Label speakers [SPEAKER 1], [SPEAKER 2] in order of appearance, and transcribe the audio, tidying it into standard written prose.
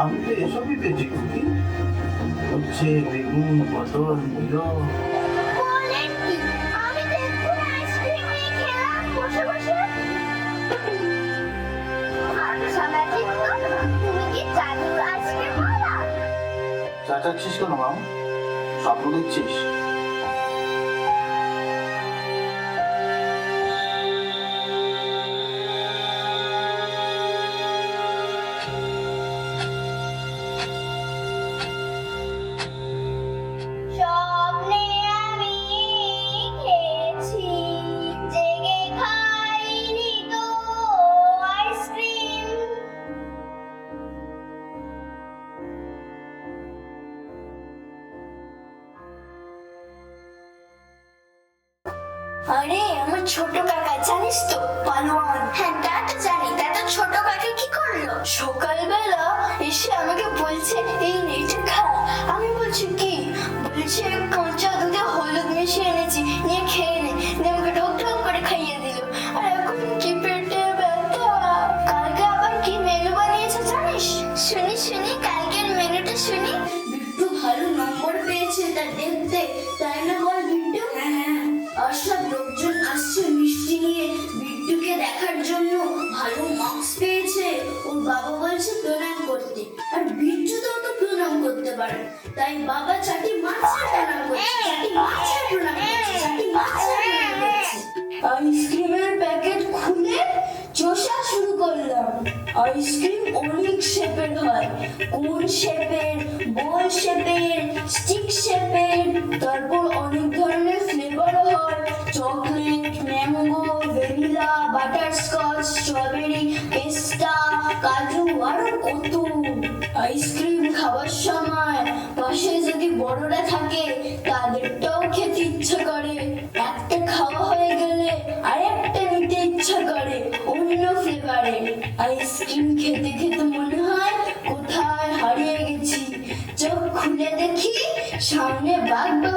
[SPEAKER 1] আমি তো এসবই পেয়েছি খুকি, হচ্ছে বেগুন, পটল, মূলো।
[SPEAKER 2] বলেন কি? আমি তো এক্ষুনি আইসক্রিম নিয়ে খেলাম বসে বসে। আচ্ছা ম্যাজিক তো, তুমি কি জাদুর আইসক্রিম ওয়ালা?
[SPEAKER 1] চাচাচ্ছিস কেন মাম? স্বপ্ন দেখছিস?
[SPEAKER 2] স্বপ্নে আমি খেয়েছি, জেগে খাইনি তো আইসক্রিম। আরে আমার ছোট কাকা, জানিস তো, পালোয়ান। হ্যাঁ তা তো জানি, তা তো ছোট কাকা কি করলো? সকালবেলা এসে আমাকে বলছে এই নেটে খা। আমি বলছি কি? বলছে কাঁচা দুধে হলুদ মিশিয়ে এনেছি, নিয়ে খেয়ে নে। দিয়ে আমাকে ঢোক ঢোক করে খাইয়ে দিল। আর এখন কি পেটে ব্যথা। কালকে আবার কি মেনু বানিয়েছে জানিস? শুনি শুনি, কালকের মেনুটা শুনি। বিট্টু ভালো নম্বর পেয়েছে তা দেখতে, তাই না বল বিট্টু? হ্যাঁ, আর সব লোকজন আসছে মিষ্টি নিয়ে বিট্টুকে দেখার জন্য। ভালো মার্কস পেয়েছে, ওর বাবা বলছে প্রণাম করতে। আর বিট্টু তো ওকে প্রণাম করতে পারে, তাই বাবা চাটি মারছে প্রণাম করছে, চাটি মারছে প্রণাম করছে, চাটি মারছে প্রণাম করছে। আইসক্রিমের প্যাকেট খুলে চোষা শুরু করলাম। আইসক্রিম অনেক শেপের হয়, কোন শেপের, বল শেপের, স্টিক শেপের, তারপর অনেক ধরনের ফ্লেভারও হয়। Chocolate, mango, vanilla, butterscotch, strawberry, পেস্তা, কাজু, আরো কত। আইসক্রিম খাবার সময় পাশে যদি বড়রা থাকে তাদেরটাও খেতে ইচ্ছা করে। একটা খাওয়া হয়ে গেলে আরেকটা নিতে ইচ্ছা করে অন্য ফ্লেভারে। আইসক্রিম খেতে খেতে মনে হয় কোথায় হারিয়ে গেছি। চোখ খুলে দেখি সামনে বাঘ বা